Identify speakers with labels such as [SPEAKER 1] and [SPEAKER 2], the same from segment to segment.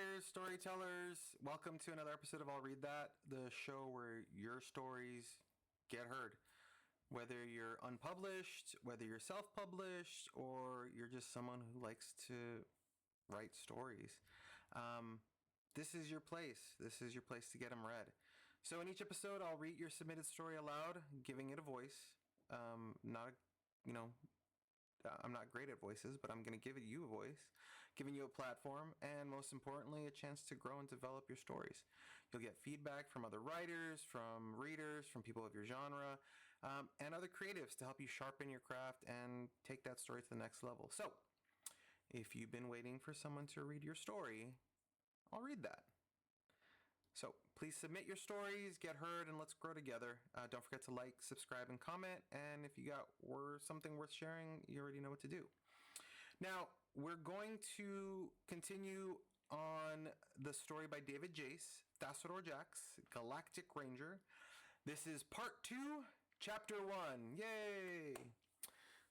[SPEAKER 1] writers, storytellers, welcome to another episode of I'll Read That, the show where your stories get heard. Whether you're unpublished, whether you're self-published, or you're just someone who likes to write stories. This is your place. This is your place to get them read. So in each episode, I'll read your submitted story aloud, giving it a voice. I'm not great at voices, but I'm going to give you a voice, giving you a platform, and most importantly, a chance to grow and develop your stories. You'll get feedback from other writers, from readers, from people of your genre, and other creatives to help you sharpen your craft and take that story to the next level. So, if you've been waiting for someone to read your story, I'll read that. So please submit your stories, get heard, and let's grow together. Don't forget to like, subscribe, and comment. And if you got something worth sharing, you already know what to do. Now, we're going to continue on the story by David Jace, Thassodar Jax, Galactic Ranger. This is Part 2, Chapter 1. Yay!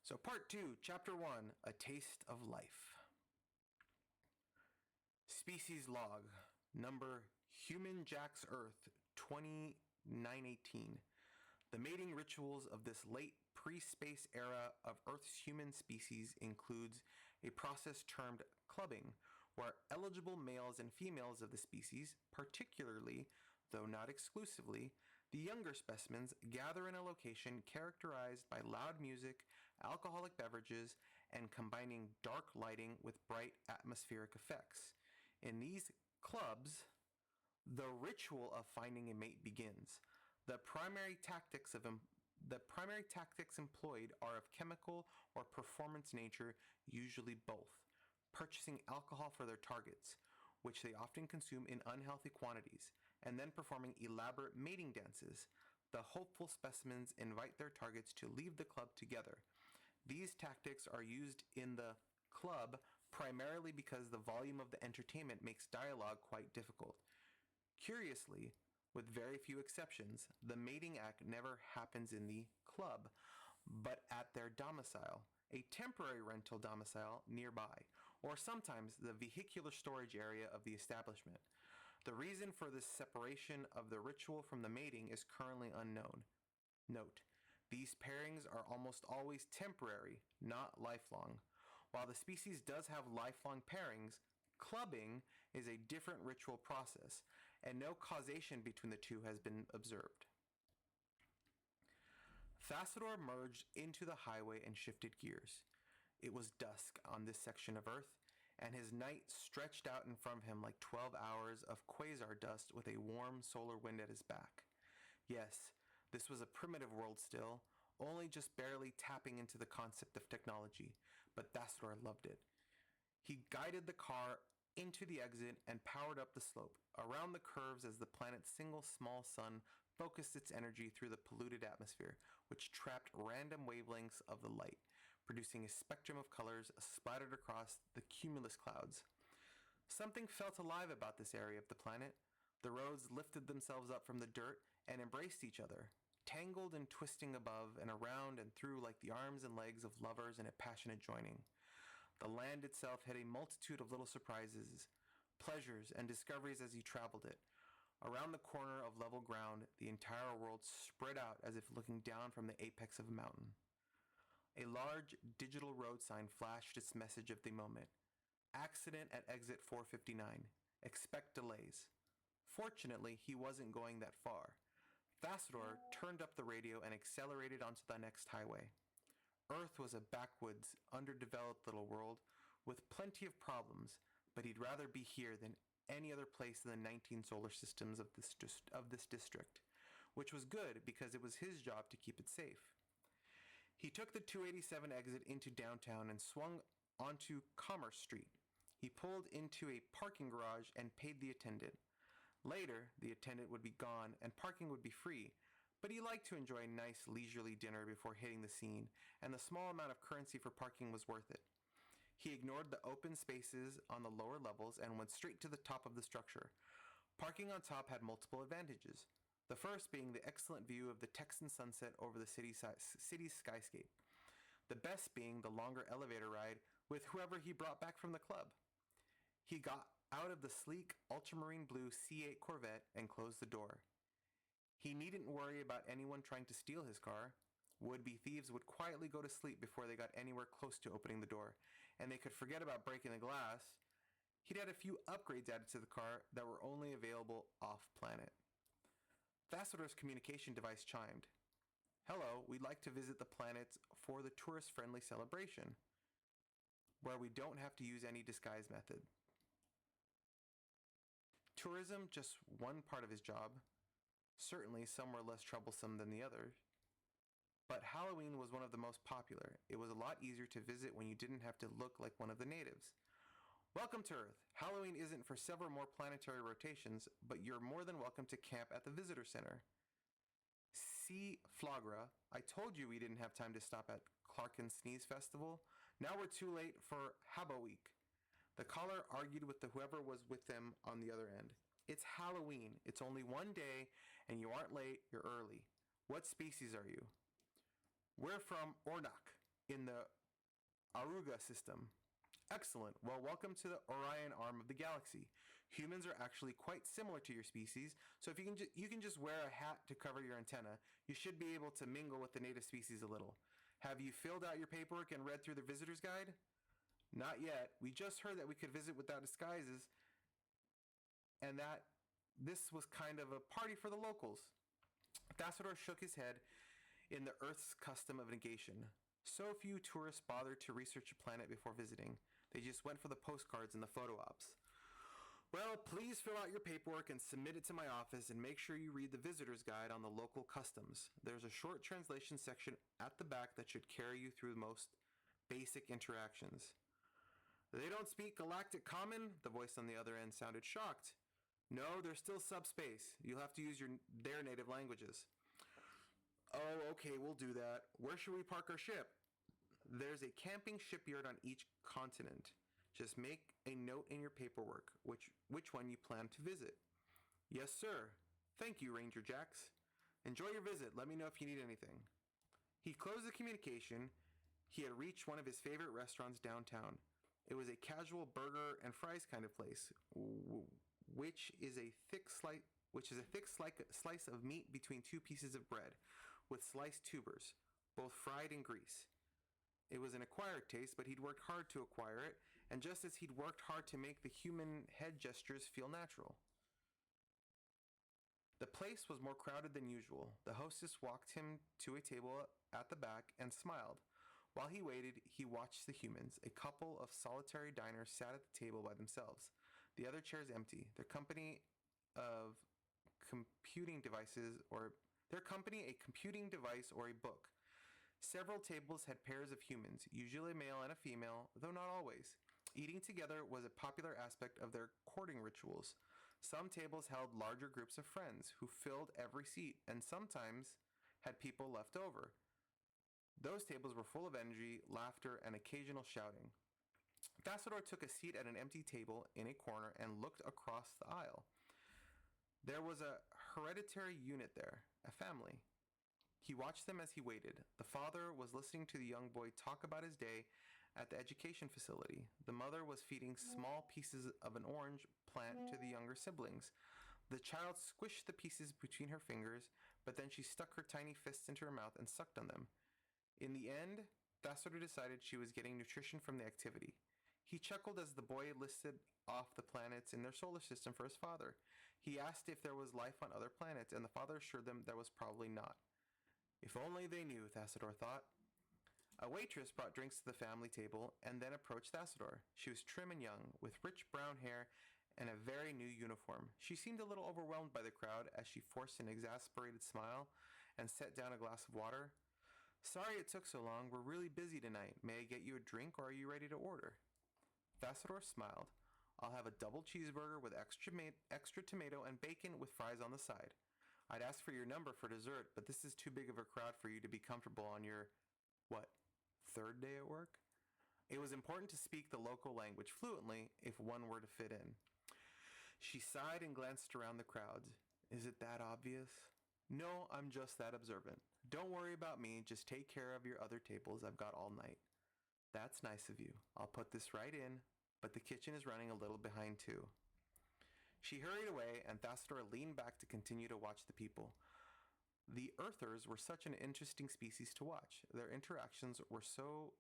[SPEAKER 1] So Part 2, Chapter 1, A Taste of Life. Species Log, number Human Jax Earth 2918. The mating rituals of this late pre-space era of Earth's human species includes a process termed clubbing, where eligible males and females of the species, particularly, though not exclusively, the younger specimens gather in a location characterized by loud music, alcoholic beverages, and combining dark lighting with bright atmospheric effects. In these clubs, the ritual of finding a mate begins. The primary tactics employed are of chemical or performance nature, usually both. Purchasing alcohol for their targets, which they often consume in unhealthy quantities, and then performing elaborate mating dances. The hopeful specimens invite their targets to leave the club together. These tactics are used in the club primarily because the volume of the entertainment makes dialogue quite difficult. Curiously, with very few exceptions, the mating act never happens in the club, but at their domicile, a temporary rental domicile nearby, or sometimes the vehicular storage area of the establishment. The reason for this separation of the ritual from the mating is currently unknown. Note, these pairings are almost always temporary, not lifelong. While the species does have lifelong pairings, clubbing is a different ritual process, and no causation between the two has been observed. Thassodar merged into the highway and shifted gears. It was dusk on this section of Earth, and his night stretched out in front of him like 12 hours of quasar dust with a warm solar wind at his back. Yes, this was a primitive world still, only just barely tapping into the concept of technology, but Thassodar loved it. He guided the car into the exit and powered up the slope, around the curves as the planet's single small sun focused its energy through the polluted atmosphere, which trapped random wavelengths of the light, producing a spectrum of colors splattered across the cumulus clouds. Something felt alive about this area of the planet. The roads lifted themselves up from the dirt and embraced each other, tangled and twisting above and around and through like the arms and legs of lovers in a passionate joining. The land itself had a multitude of little surprises, pleasures, and discoveries as he traveled it. Around the corner of level ground, the entire world spread out as if looking down from the apex of a mountain. A large digital road sign flashed its message of the moment. Accident at exit 459. Expect delays. Fortunately, he wasn't going that far. Thassodar turned up the radio and accelerated onto the next highway. Earth was a backwoods, underdeveloped little world with plenty of problems, but he'd rather be here than any other place in the 19 solar systems of this district, which was good because it was his job to keep it safe. He took the 287 exit into downtown and swung onto Commerce Street. He pulled into a parking garage and paid the attendant. Later, the attendant would be gone and parking would be free, but he liked to enjoy a nice leisurely dinner before hitting the scene, and the small amount of currency for parking was worth it. He ignored the open spaces on the lower levels and went straight to the top of the structure. Parking on top had multiple advantages, the first being the excellent view of the Texan sunset over the city's skyscape, the best being the longer elevator ride with whoever he brought back from the club. He got out of the sleek ultramarine blue C8 Corvette and closed the door. He needn't worry about anyone trying to steal his car. Would-be thieves would quietly go to sleep before they got anywhere close to opening the door, and they could forget about breaking the glass. He'd had a few upgrades added to the car that were only available off-planet. Thassodor's communication device chimed. Hello, we'd like to visit the planet for the tourist-friendly celebration, where we don't have to use any disguise method. Tourism, just one part of his job. Certainly some were less troublesome than the others. But Halloween was one of the most popular. It was a lot easier to visit when you didn't have to look like one of the natives. Welcome to Earth. Halloween isn't for several more planetary rotations, but you're more than welcome to camp at the visitor center. See, Flagra, I told you we didn't have time to stop at Clark and Sneeze Festival. Now we're too late for Habbo Week. The caller argued with whoever was with them on the other end. It's Halloween. It's only one day, and you aren't late, you're early. What species are you? We're from Ornak, in the Aruga system. Excellent. Well, welcome to the Orion arm of the galaxy. Humans are actually quite similar to your species, so if you can just wear a hat to cover your antenna, you should be able to mingle with the native species a little. Have you filled out your paperwork and read through the visitor's guide? Not yet. We just heard that we could visit without disguises, and that this was kind of a party for the locals. Thassodar shook his head in the Earth's custom of negation. So few tourists bothered to research a planet before visiting. They just went for the postcards and the photo ops. Well, please fill out your paperwork and submit it to my office, and make sure you read the visitor's guide on the local customs. There's a short translation section at the back that should carry you through the most basic interactions. They don't speak Galactic Common? The voice on the other end sounded shocked. No, they're still subspace. You'll have to use their native languages. Oh, okay, we'll do that. Where should we park our ship? There's a camping shipyard on each continent. Just make a note in your paperwork which one you plan to visit. Yes, sir. Thank you, Ranger Jax. Enjoy your visit. Let me know if you need anything. He closed the communication. He had reached one of his favorite restaurants downtown. It was a casual burger and fries kind of place, which is a thick slice of meat between two pieces of bread, with sliced tubers, both fried in grease. It was an acquired taste, but he'd worked hard to acquire it, and just as he'd worked hard to make the human head gestures feel natural. The place was more crowded than usual. The hostess walked him to a table at the back and smiled. While he waited, he watched the humans. A couple of solitary diners sat at the table by themselves, the other chairs empty. Their company a computing device or a book. Several tables had pairs of humans, usually a male and a female, though not always. Eating together was a popular aspect of their courting rituals. Some tables held larger groups of friends who filled every seat and sometimes had people left over. Those tables were full of energy, laughter, and occasional shouting. Thassodar took a seat at an empty table in a corner and looked across the aisle. There was a hereditary unit there, a family. He watched them as he waited. The father was listening to the young boy talk about his day at the education facility. The mother was feeding small pieces of an orange plant to the younger siblings. The child squished the pieces between her fingers, but then she stuck her tiny fists into her mouth and sucked on them. In the end, Thassodar decided she was getting nutrition from the activity. He chuckled as the boy listed off the planets in their solar system for his father. He asked if there was life on other planets, and the father assured them there was probably not. If only they knew, Thassodar thought. A waitress brought drinks to the family table and then approached Thassodar. She was trim and young, with rich brown hair and a very new uniform. She seemed a little overwhelmed by the crowd as she forced an exasperated smile and set down a glass of water. Sorry it took so long. We're really busy tonight. May I get you a drink, or are you ready to order? Thassodar smiled. I'll have a double cheeseburger with extra tomato and bacon with fries on the side. I'd ask for your number for dessert, but this is too big of a crowd for you to be comfortable on your, third day at work? It was important to speak the local language fluently if one were to fit in. She sighed and glanced around the crowds. Is it that obvious? No, I'm just that observant. Don't worry about me, just take care of your other tables. I've got all night. That's nice of you. I'll put this right in. but the kitchen is running a little behind too. She hurried away, and Thassodar leaned back to continue to watch the people. The Earthers were such an interesting species to watch. Their interactions were so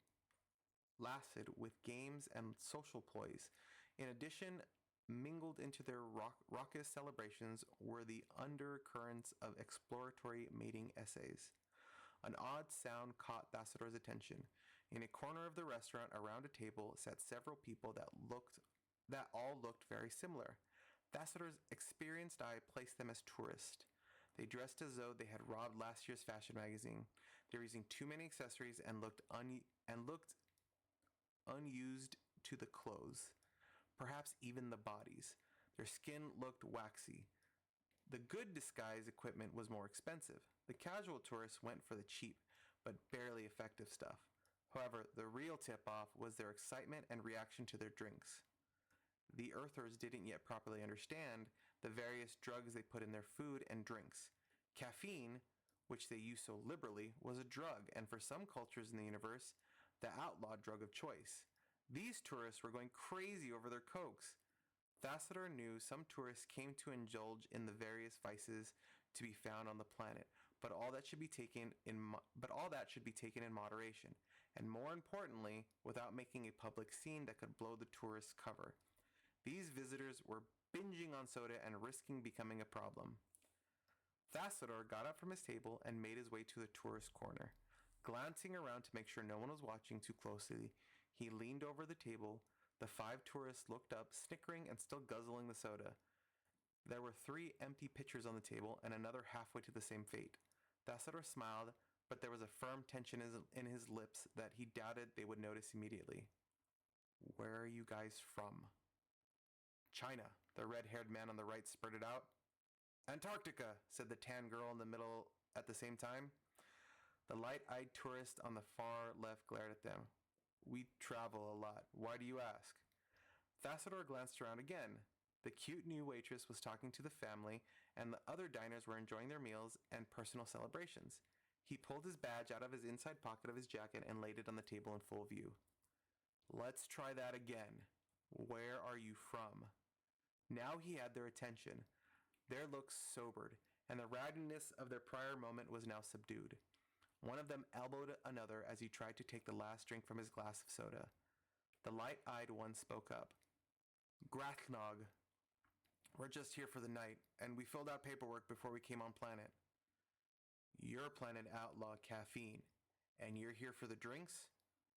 [SPEAKER 1] lasted with games and social ploys. In addition, mingled into their raucous celebrations were the undercurrents of exploratory mating essays. An odd sound caught Thassodar's attention. In a corner of the restaurant, around a table, sat several people that all looked very similar. Thassodar's experienced eye placed them as tourists. They dressed as though they had robbed last year's fashion magazine. They were using too many accessories and looked unused to the clothes, perhaps even the bodies. Their skin looked waxy. The good disguise equipment was more expensive. The casual tourists went for the cheap, but barely effective stuff. However, the real tip-off was their excitement and reaction to their drinks. The Earthers didn't yet properly understand the various drugs they put in their food and drinks. Caffeine, which they used so liberally, was a drug, and for some cultures in the universe, the outlawed drug of choice. These tourists were going crazy over their cokes. Thassodar knew some tourists came to indulge in the various vices to be found on the planet, but all that should be taken in moderation, and more importantly, without making a public scene that could blow the tourists' cover. These visitors were binging on soda and risking becoming a problem. Thassodar got up from his table and made his way to the tourist corner. Glancing around to make sure no one was watching too closely, he leaned over the table. The 5 tourists looked up, snickering and still guzzling the soda. There were 3 empty pitchers on the table and another halfway to the same fate. Thassodar smiled, but there was a firm tension in his lips that he doubted they would notice immediately. "Where are you guys from?" "China," the red-haired man on the right spurted out. "Antarctica," said the tan girl in the middle at the same time. The light-eyed tourist on the far left glared at them. "We travel a lot. Why do you ask?" Thassodar glanced around again. The cute new waitress was talking to the family, and the other diners were enjoying their meals and personal celebrations. He pulled his badge out of his inside pocket of his jacket and laid it on the table in full view. "Let's try that again. Where are you from?" Now he had their attention. Their looks sobered, and the rowdiness of their prior moment was now subdued. One of them elbowed another as he tried to take the last drink from his glass of soda. The light-eyed one spoke up. "Grathnog. We're just here for the night, and we filled out paperwork before we came on planet." "Your planet outlawed caffeine, and you're here for the drinks?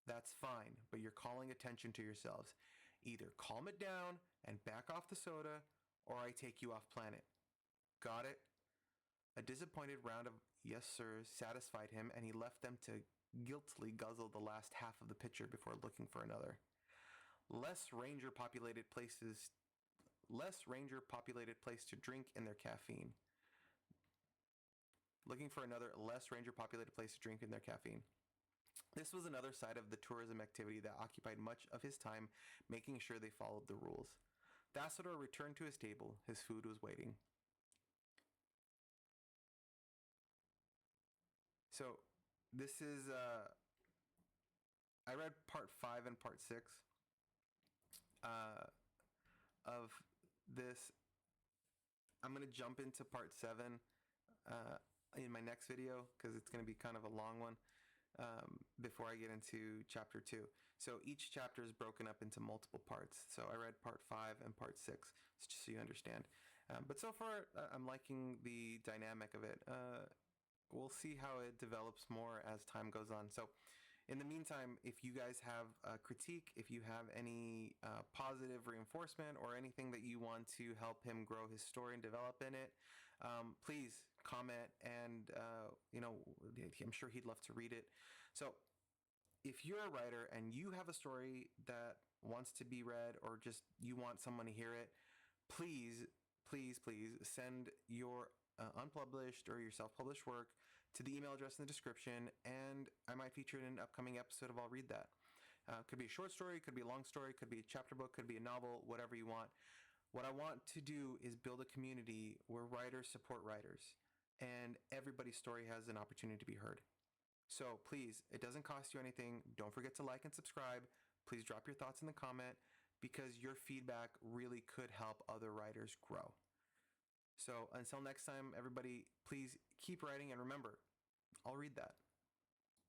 [SPEAKER 1] That's fine, but you're calling attention to yourselves. Either calm it down and back off the soda, or I take you off planet. Got it?" A disappointed round of yes sirs satisfied him, and he left them to guiltily guzzle the last half of the pitcher before looking for another. Less ranger populated place to drink in their caffeine. Looking for another less ranger populated place to drink in their caffeine. This was another side of the tourism activity that occupied much of his time, making sure they followed the rules. Thassodar returned to his table. His food was waiting. So, this is, I read part 5 and part 6 of this. I'm going to jump into part 7 in my next video because it's going to be kind of a long one before I get into chapter 2. So each chapter is broken up into multiple parts. So I read part 5 and part 6, just so you understand. But so far, I'm liking the dynamic of it. We'll see how it develops more as time goes on. So in the meantime, if you guys have a critique, if you have any positive reinforcement or anything that you want to help him grow his story and develop in it, please comment, and I'm sure he'd love to read it. So if you're a writer and you have a story that wants to be read, or just you want someone to hear it, please send your unpublished or your self-published work to the email address in the description, and I might feature it in an upcoming episode of I'll Read That. Could be a short story, could be a long story, could be a chapter book, could be a novel, whatever you want. What I want to do is build a community where writers support writers, and everybody's story has an opportunity to be heard. So please, it doesn't cost you anything. Don't forget to like and subscribe. Please drop your thoughts in the comment. because your feedback really could help other writers grow. So until next time, everybody, please keep writing, and remember, I'll read that.